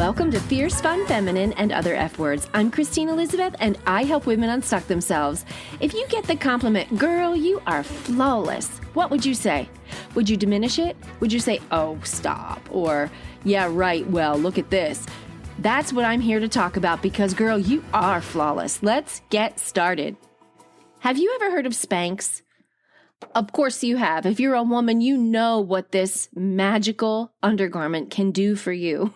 Welcome to Fierce, Fun, Feminine, and Other F Words. I'm Christine Elizabeth, and I help women unstuck themselves. If you get the compliment, girl, you are flawless, what would you say? Would you diminish it? Would you say, oh, stop? Or, yeah, right, well, look at this. That's what I'm here to talk about because, girl, you are flawless. Let's get started. Have you ever heard of Spanx? Of course you have. If you're a woman, you know what this magical undergarment can do for you.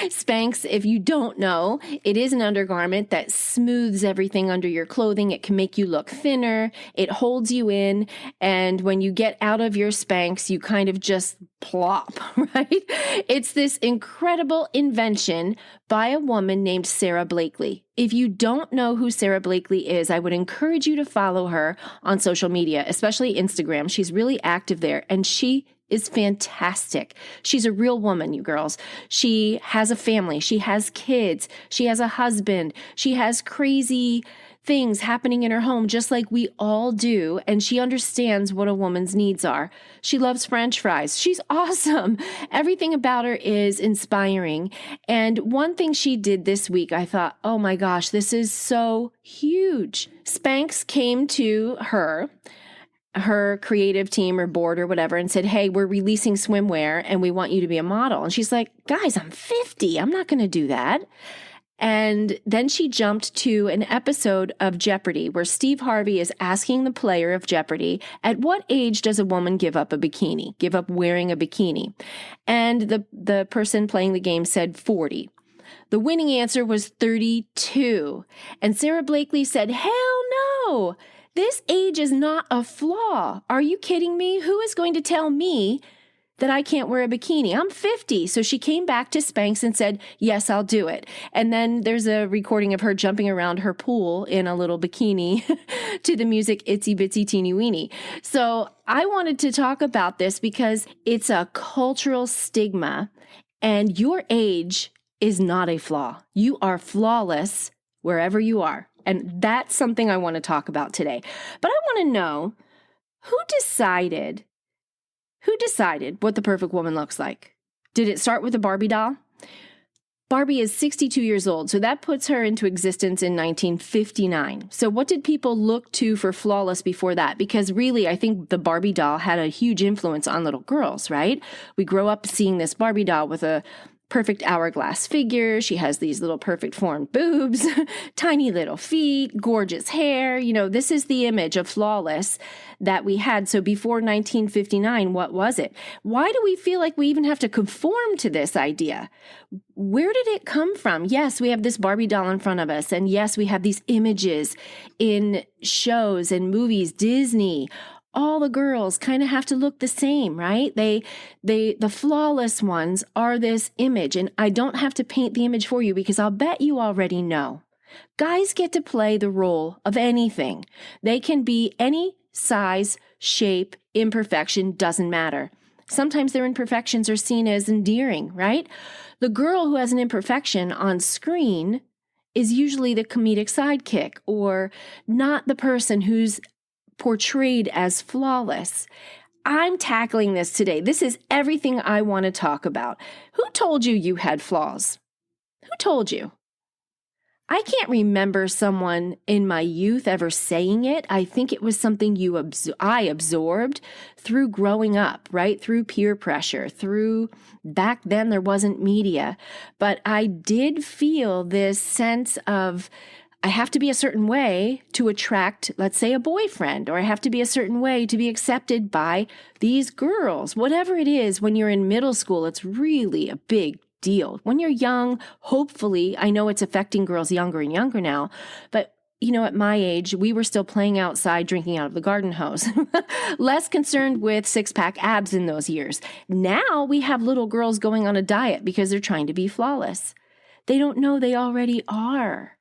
Spanx, if you don't know, it is an undergarment that smooths everything under your clothing. It can make you look thinner. It holds you in. And when you get out of your Spanx, you kind of just plop, right? It's this incredible invention by a woman named Sara Blakely. If you don't know who Sara Blakely is, I would encourage you to follow her on social media, especially Instagram. She's really active there, and she is fantastic. She's a real woman, you girls. She has a family. She has kids. She has a husband. She has crazy things happening in her home, just like we all do, and she understands what a woman's needs are. She loves French fries. She's awesome. Everything about her is inspiring. And one thing she did this week, I thought, oh my gosh, this is so huge. Spanx came to her creative team or board or whatever and said, hey, we're releasing swimwear and we want you to be a model. And she's like, guys, I'm 50. I'm not going to do that. And then she jumped to an episode of Jeopardy where Steve Harvey is asking the player of Jeopardy, at what age does a woman give up wearing a bikini? And the person playing the game said 40. The winning answer was 32. And Sara Blakely said, hell no, this age is not a flaw. Are you kidding me? Who is going to tell me that I can't wear a bikini? I'm 50. So she came back to Spanx and said, yes, I'll do it. And then there's a recording of her jumping around her pool in a little bikini to the music Itsy Bitsy Teeny Weeny. So I wanted to talk about this because it's a cultural stigma and your age is not a flaw. You are flawless wherever you are. And that's something I want to talk about today. But I want to know who decided what the perfect woman looks like? Did it start with a Barbie doll? Barbie is 62 years old, so that puts her into existence in 1959. So what did people look to for flawless before that? Because really, I think the Barbie doll had a huge influence on little girls, right? We grow up seeing this Barbie doll with a perfect hourglass figure. She has these little perfect formed boobs, tiny little feet, gorgeous hair. You know, this is the image of flawless that we had. So before 1959, what was it? Why do we feel like we even have to conform to this idea? Where did it come from? Yes, we have this Barbie doll in front of us. And yes, we have these images in shows and movies, Disney. All the girls kind of have to look the same, right? The flawless ones are this image, and I don't have to paint the image for you because I'll bet you already know. Guys get to play the role of anything. They can be any size, shape, imperfection, doesn't matter. Sometimes their imperfections are seen as endearing, right? The girl who has an imperfection on screen is usually the comedic sidekick or not the person who's portrayed as flawless. I'm tackling this today. This is everything I want to talk about. Who told you you had flaws? Who told you? I can't remember someone in my youth ever saying it. I think it was something I absorbed through growing up, right? Through peer pressure, back then there wasn't media. But I did feel this sense of I have to be a certain way to attract, let's say, a boyfriend, or I have to be a certain way to be accepted by these girls. Whatever it is, when you're in middle school, it's really a big deal. When you're young, hopefully, I know it's affecting girls younger and younger now, but at my age, we were still playing outside, drinking out of the garden hose, less concerned with six-pack abs in those years. Now we have little girls going on a diet because they're trying to be flawless. They don't know they already are.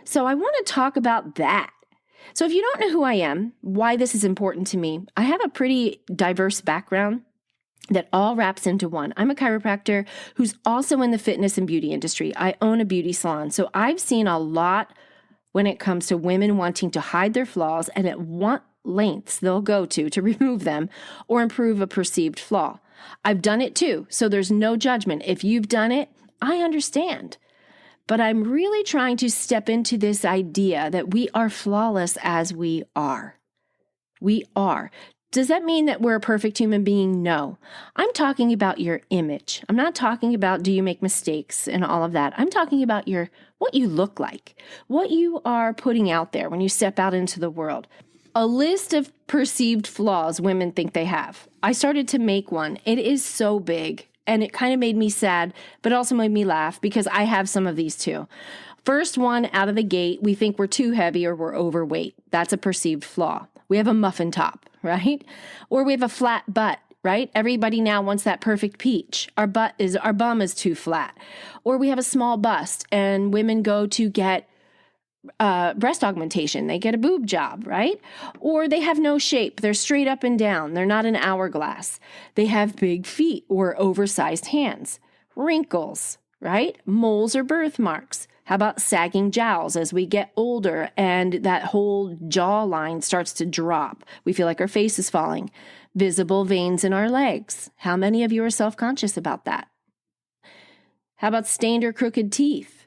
So I want to talk about that. So if you don't know who I am, why this is important to me, I have a pretty diverse background that all wraps into one. I'm a chiropractor who's also in the fitness and beauty industry. I own a beauty salon. So I've seen a lot when it comes to women wanting to hide their flaws and at what lengths they'll go to remove them or improve a perceived flaw. I've done it too. So there's no judgment. If you've done it, I understand. But I'm really trying to step into this idea that we are flawless as we are. We are. Does that mean that we're a perfect human being? No. I'm talking about your image. I'm not talking about do you make mistakes and all of that. I'm talking about what you look like, what you are putting out there when you step out into the world. A list of perceived flaws women think they have. I started to make one. It is so big. And it kind of made me sad, but also made me laugh because I have some of these too. First one out of the gate, we think we're too heavy or we're overweight. That's a perceived flaw. We have a muffin top, right? Or we have a flat butt, right? Everybody now wants that perfect peach. Our bum is too flat. Or we have a small bust and women go to get breast augmentation. They get a boob job, right? Or they have no shape. They're straight up and down. They're not an hourglass. They have big feet or oversized hands. Wrinkles, right? Moles or birthmarks. How about sagging jowls as we get older and that whole jawline starts to drop? We feel like our face is falling. Visible veins in our legs. How many of you are self-conscious about that? How about stained or crooked teeth?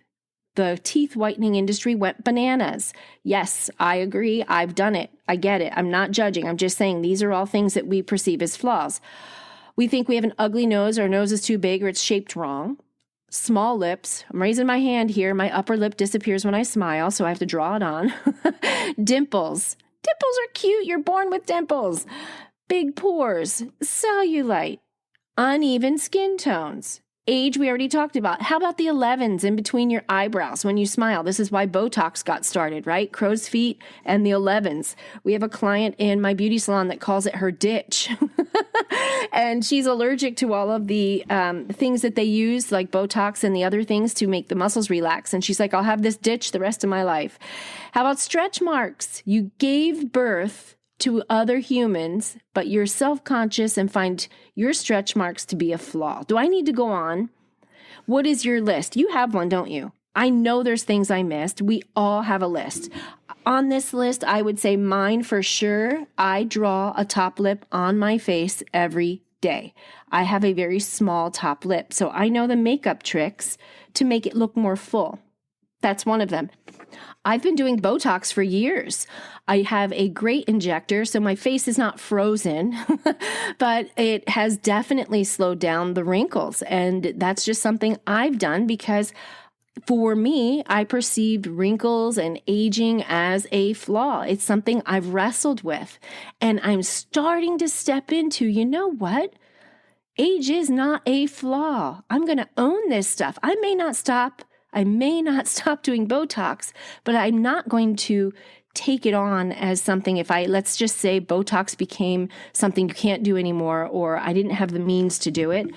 The teeth whitening industry went bananas. Yes, I agree. I've done it. I get it. I'm not judging. I'm just saying these are all things that we perceive as flaws. We think we have an ugly nose, our nose is too big or it's shaped wrong. Small lips. I'm raising my hand here. My upper lip disappears when I smile, so I have to draw it on. Dimples. Dimples are cute. You're born with dimples. Big pores. Cellulite. Uneven skin tones. Age, we already talked about. How about the 11s in between your eyebrows when you smile? This is why Botox got started, right? Crow's feet and the 11s. We have a client in my beauty salon that calls it her ditch. And she's allergic to all of the things that they use, like Botox and the other things to make the muscles relax. And she's like, I'll have this ditch the rest of my life. How about stretch marks? You gave birth to other humans, but you're self-conscious and find your stretch marks to be a flaw. Do I need to go on? What is your list? You have one, don't you? I know there's things I missed. We all have a list. On this list, I would say mine for sure. I draw a top lip on my face every day. I have a very small top lip, so I know the makeup tricks to make it look more full. That's one of them. I've been doing Botox for years. I have a great injector, so my face is not frozen, but it has definitely slowed down the wrinkles. And that's just something I've done because for me, I perceived wrinkles and aging as a flaw. It's something I've wrestled with. And I'm starting to step into, you know what? Age is not a flaw. I'm going to own this stuff. I may not stop doing Botox, but I'm not going to take it on as something let's just say Botox became something you can't do anymore, or I didn't have the means to do it,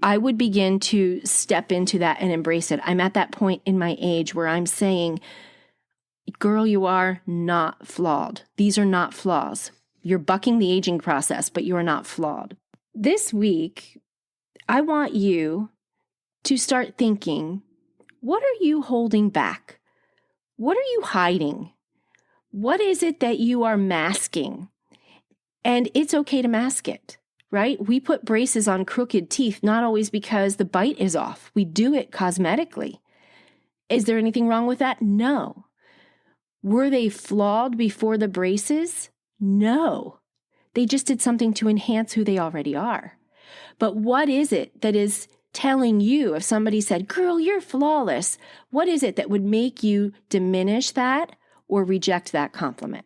I would begin to step into that and embrace it. I'm at that point in my age where I'm saying, girl, you are not flawed. These are not flaws. You're bucking the aging process, but you are not flawed. This week, I want you to start thinking, what are you holding back? What are you hiding? What is it that you are masking? And it's okay to mask it, right? We put braces on crooked teeth, not always because the bite is off. We do it cosmetically. Is there anything wrong with that? No. Were they flawed before the braces? No. They just did something to enhance who they already are. But what is it that is telling you, if somebody said, girl, you're flawless, what is it that would make you diminish that or reject that compliment?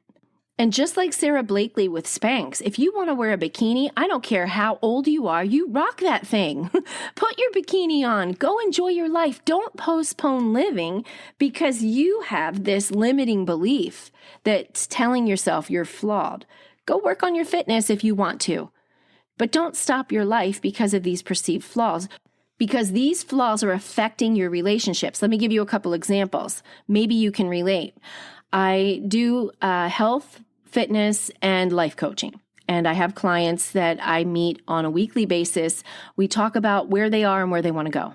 And just like Sarah Blakely with Spanx, if you want to wear a bikini, I don't care how old you are, you rock that thing. Put your bikini on. Go enjoy your life. Don't postpone living because you have this limiting belief that's telling yourself you're flawed. Go work on your fitness if you want to. But don't stop your life because of these perceived flaws, because these flaws are affecting your relationships. Let me give you a couple examples. Maybe you can relate. I do health, fitness, and life coaching. And I have clients that I meet on a weekly basis. We talk about where they are and where they want to go.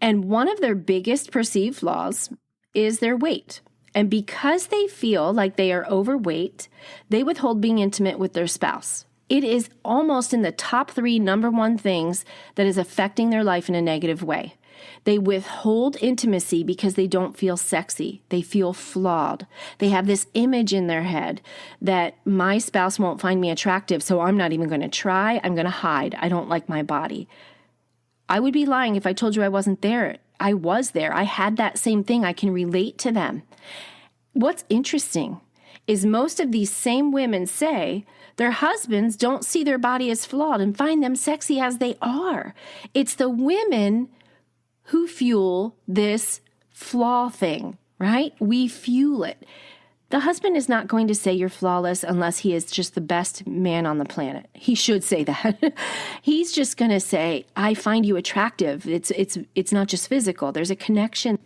And one of their biggest perceived flaws is their weight. And because they feel like they are overweight, they withhold being intimate with their spouse. It is almost in the top 3 number one things that is affecting their life in a negative way. They withhold intimacy because they don't feel sexy. They feel flawed. They have this image in their head that my spouse won't find me attractive, so I'm not even going to try. I'm going to hide. I don't like my body. I would be lying if I told you I wasn't there. I was there. I had that same thing. I can relate to them. What's interesting is most of these same women say their husbands don't see their body as flawed and find them sexy as they are. It's the women who fuel this flaw thing, right? We fuel it. The husband is not going to say you're flawless unless he is just the best man on the planet. He should say that. He's just going to say, I find you attractive. It's not just physical. There's a connection.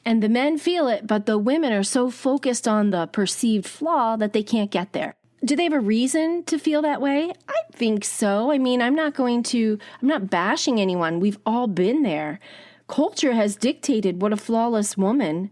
And the men feel it, but the women are so focused on the perceived flaw that they can't get there. Do they have a reason to feel that way? I think so. I mean, I'm not bashing anyone. We've all been there. Culture has dictated what a flawless woman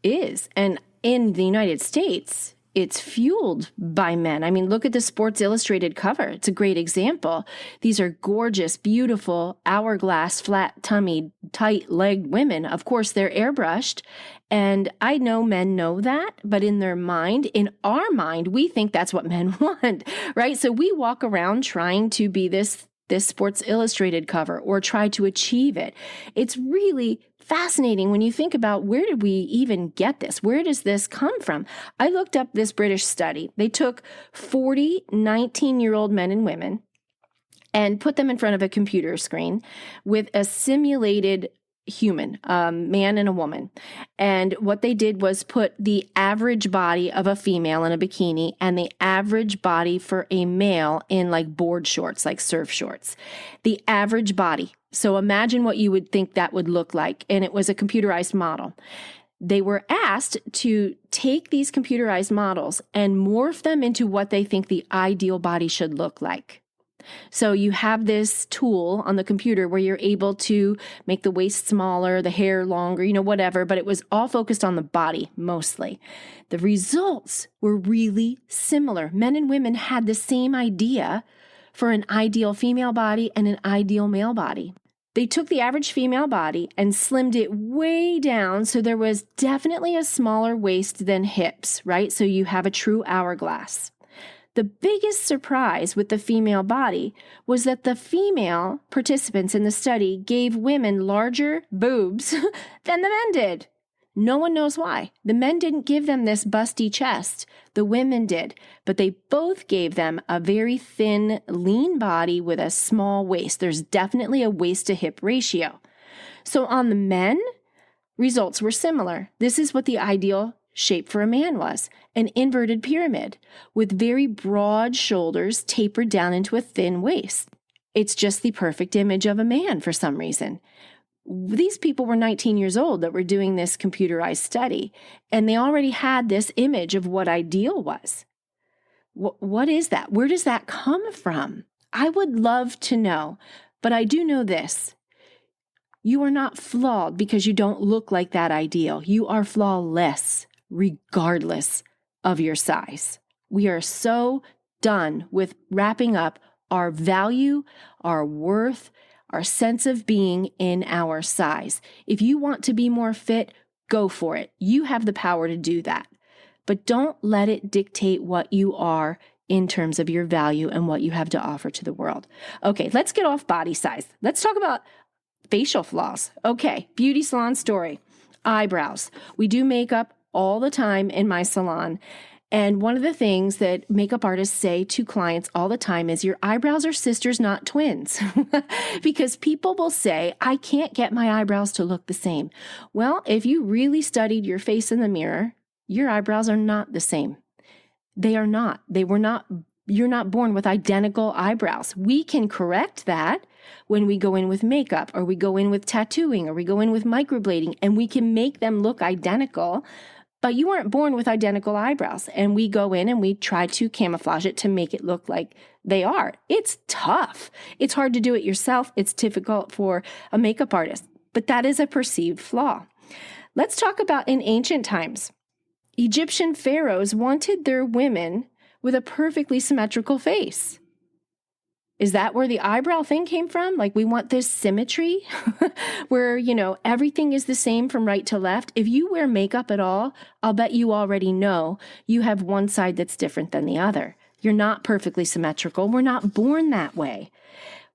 is. And in the United States, it's fueled by men. I mean, look at the Sports Illustrated cover. It's a great example. These are gorgeous, beautiful, hourglass, flat-tummied, tight-legged women. Of course, they're airbrushed. And I know men know that, but in their mind, in our mind, we think that's what men want, right? So we walk around trying to be this Sports Illustrated cover or try to achieve it. It's really fascinating when you think about where did we even get this? Where does this come from? I looked up this British study. They took 40 19-year-old men and women and put them in front of a computer screen with a simulated human, a man and a woman. And what they did was put the average body of a female in a bikini and the average body for a male in like board shorts, like surf shorts. The average body. So imagine what you would think that would look like. And it was a computerized model. They were asked to take these computerized models and morph them into what they think the ideal body should look like. So you have this tool on the computer where you're able to make the waist smaller, the hair longer, whatever, but it was all focused on the body mostly. The results were really similar. Men and women had the same idea for an ideal female body and an ideal male body. They took the average female body and slimmed it way down, so there was definitely a smaller waist than hips, right? So you have a true hourglass. The biggest surprise with the female body was that the female participants in the study gave women larger boobs than the men did. No one knows why. The men didn't give them this busty chest. The women did, but they both gave them a very thin, lean body with a small waist. There's definitely a waist to hip ratio. So on the men, results were similar. This is what the ideal shape for a man was, an inverted pyramid with very broad shoulders tapered down into a thin waist. It's just the perfect image of a man for some reason. These people were 19 years old that were doing this computerized study, and they already had this image of what ideal was. What is that? Where does that come from? I would love to know, but I do know this. You are not flawed because you don't look like that ideal. You are flawless, regardless of your size. We are so done with wrapping up our value, our worth, our sense of being in our size. If you want to be more fit, go for it. You have the power to do that. But don't let it dictate what you are in terms of your value and what you have to offer to the world. Okay, let's get off body size. Let's talk about facial flaws. Okay, beauty salon story. Eyebrows. We do makeup all the time in my salon. And one of the things that makeup artists say to clients all the time is your eyebrows are sisters, not twins. Because people will say, I can't get my eyebrows to look the same. Well, if you really studied your face in the mirror, your eyebrows are not the same. They are not. You're not born with identical eyebrows. We can correct that when we go in with makeup or we go in with tattooing or we go in with microblading, and we can make them look identical. But you weren't born with identical eyebrows, and we go in and we try to camouflage it to make it look like they are. It's tough. It's hard to do it yourself. It's difficult for a makeup artist, but that is a perceived flaw. Let's talk about in ancient times. Egyptian pharaohs wanted their women with a perfectly symmetrical face. Is that where the eyebrow thing came from? Like we want this symmetry where, everything is the same from right to left. If you wear makeup at all, I'll bet you already know you have one side that's different than the other. You're not perfectly symmetrical. We're not born that way.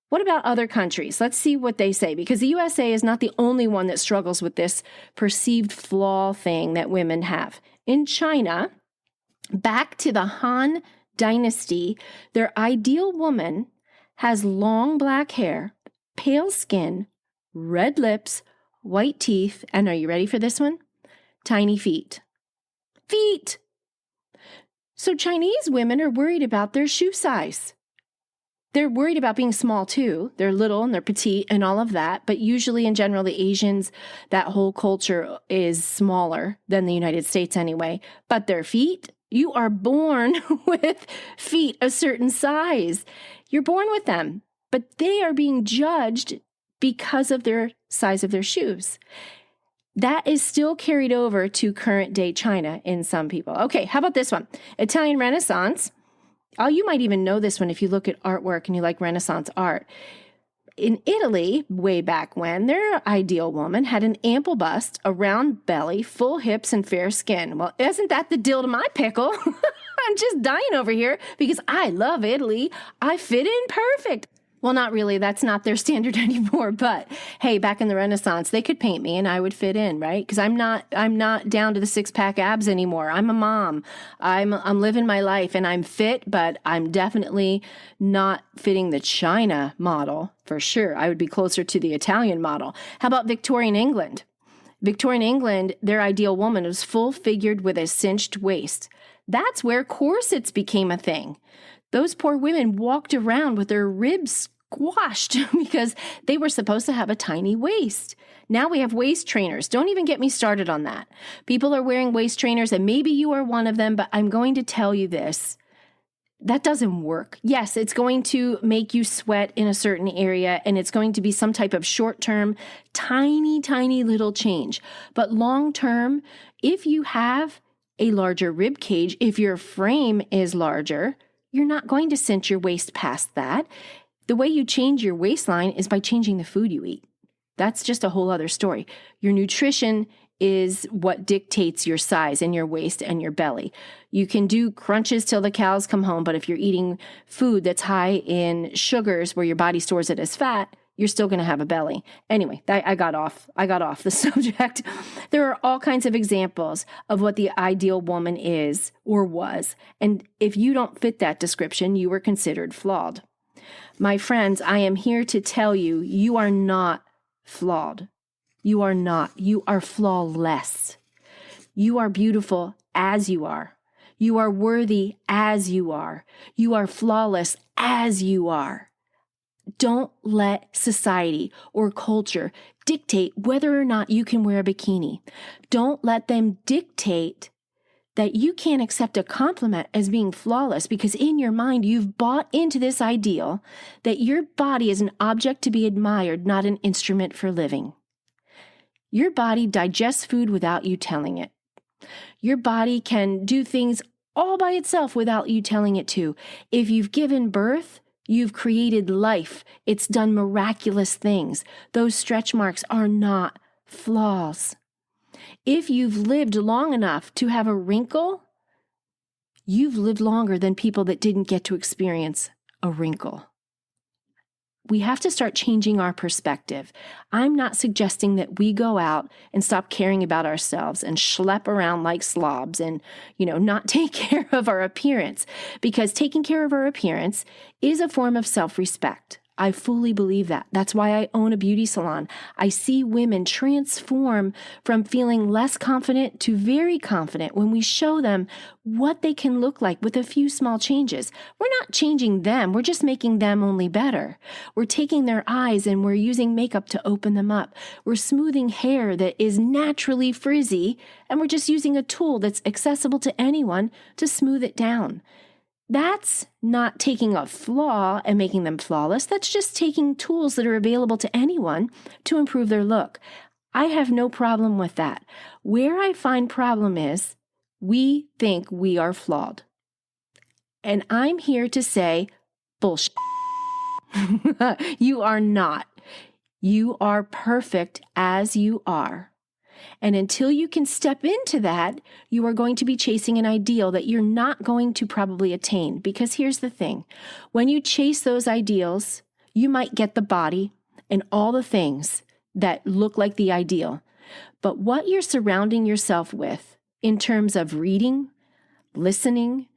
What about other countries? Let's see what they say, because the USA is not the only one that struggles with this perceived flaw thing that women have. In China, back to the Han Dynasty, their ideal woman has long black hair, pale skin, red lips, white teeth, and are you ready for this one? Tiny feet. Feet! So Chinese women are worried about their shoe size. They're worried about being small too. They're little and they're petite and all of that. But usually in general, the Asians, that whole culture is smaller than the United States anyway. But their feet, you are born with feet a certain size. You're born with them, but they are being judged because of their size of their shoes. That is still carried over to current day China in some people. Okay, how about this one? Italian Renaissance. Oh, you might even know this one if you look at artwork and you like Renaissance art. In Italy, way back when, their ideal woman had an ample bust, a round belly, full hips, and fair skin. Well, isn't that the dill to my pickle? I'm just dying over here because I love Italy. I fit in perfect. Well, not really. That's not their standard anymore. But hey, back in the Renaissance, they could paint me and I would fit in, right? Because I'm not down to the 6-pack abs anymore. I'm a mom. I'm living my life and I'm fit, but I'm definitely not fitting the China model for sure. I would be closer to the Italian model. How about Victorian England? Victorian England, their ideal woman was full-figured with a cinched waist. That's where corsets became a thing. Those poor women walked around with their ribs squashed because they were supposed to have a tiny waist. Now we have waist trainers. Don't even get me started on that. People are wearing waist trainers, and maybe you are one of them, but I'm going to tell you this. That doesn't work. Yes, it's going to make you sweat in a certain area, and it's going to be some type of short-term, tiny, tiny little change. But long-term, if you have a larger rib cage, if your frame is larger, you're not going to cinch your waist past that. The way you change your waistline is by changing the food you eat. That's just a whole other story. Your nutrition is what dictates your size and your waist and your belly. You can do crunches till the cows come home, but if you're eating food that's high in sugars where your body stores it as fat, you're still going to have a belly. Anyway, I got off the subject. There are all kinds of examples of what the ideal woman is or was. And if you don't fit that description, you were considered flawed. My friends, I am here to tell you, you are not flawed. You are not. You are flawless. You are beautiful as you are. You are worthy as you are. You are flawless as you are. Don't let society or culture dictate whether or not you can wear a bikini. Don't let them dictate that you can't accept a compliment as being flawless because in your mind you've bought into this ideal that your body is an object to be admired, not an instrument for living. Your body digests food without you telling it. Your body can do things all by itself without you telling it to. If you've given birth, you've created life. It's done miraculous things. Those stretch marks are not flaws. If you've lived long enough to have a wrinkle, you've lived longer than people that didn't get to experience a wrinkle. We have to start changing our perspective. I'm not suggesting that we go out and stop caring about ourselves and schlep around like slobs and, not take care of our appearance, because taking care of our appearance is a form of self-respect. I fully believe that. That's why I own a beauty salon. I see women transform from feeling less confident to very confident when we show them what they can look like with a few small changes. We're not changing them. We're just making them only better. We're taking their eyes and we're using makeup to open them up. We're smoothing hair that is naturally frizzy, and we're just using a tool that's accessible to anyone to smooth it down. That's not taking a flaw and making them flawless. That's just taking tools that are available to anyone to improve their look. I have no problem with that. Where I find problem is we think we are flawed. And I'm here to say bullshit. You are not. You are perfect as you are. And until you can step into that, you are going to be chasing an ideal that you're not going to probably attain. Because here's the thing. When you chase those ideals, you might get the body and all the things that look like the ideal. But what you're surrounding yourself with in terms of reading, listening,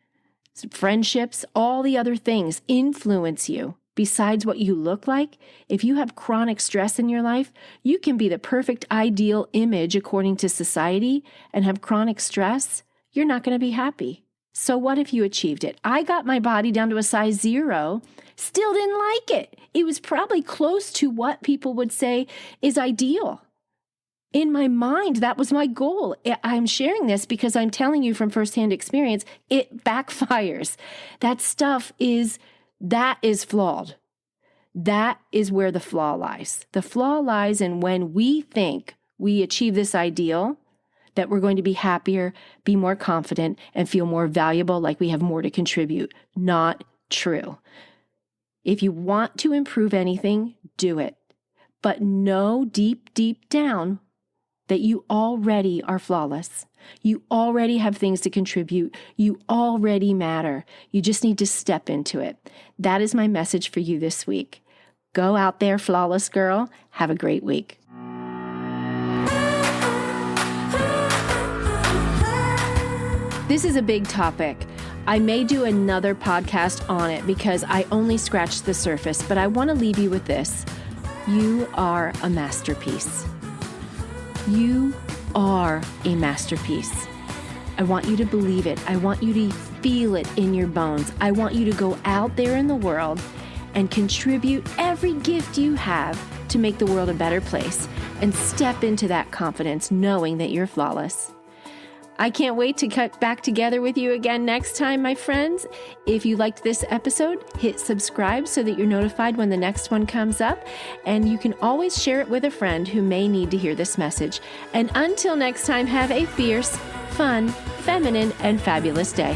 friendships, all the other things influence you. Besides what you look like, if you have chronic stress in your life, you can be the perfect ideal image according to society and have chronic stress, you're not going to be happy. So what if you achieved it? I got my body down to a size 0, still didn't like it. It was probably close to what people would say is ideal. In my mind, that was my goal. I'm sharing this because I'm telling you from firsthand experience, it backfires. That is flawed. That is where the flaw lies. The flaw lies in when we think we achieve this ideal, that we're going to be happier, be more confident, and feel more valuable, like we have more to contribute. Not true. If you want to improve anything, do it. But know deep, deep down that you already are flawless. You already have things to contribute. You already matter. You just need to step into it. That is my message for you this week. Go out there, flawless girl. Have a great week. This is a big topic. I may do another podcast on it because I only scratched the surface, but I want to leave you with this. You are a masterpiece. You are a masterpiece. I want you to believe it. I want you to feel it in your bones. I want you to go out there in the world and contribute every gift you have to make the world a better place and step into that confidence knowing that you're flawless. I can't wait to cut back together with you again next time, my friends. If you liked this episode, hit subscribe so that you're notified when the next one comes up. And you can always share it with a friend who may need to hear this message. And until next time, have a fierce, fun, feminine, and fabulous day.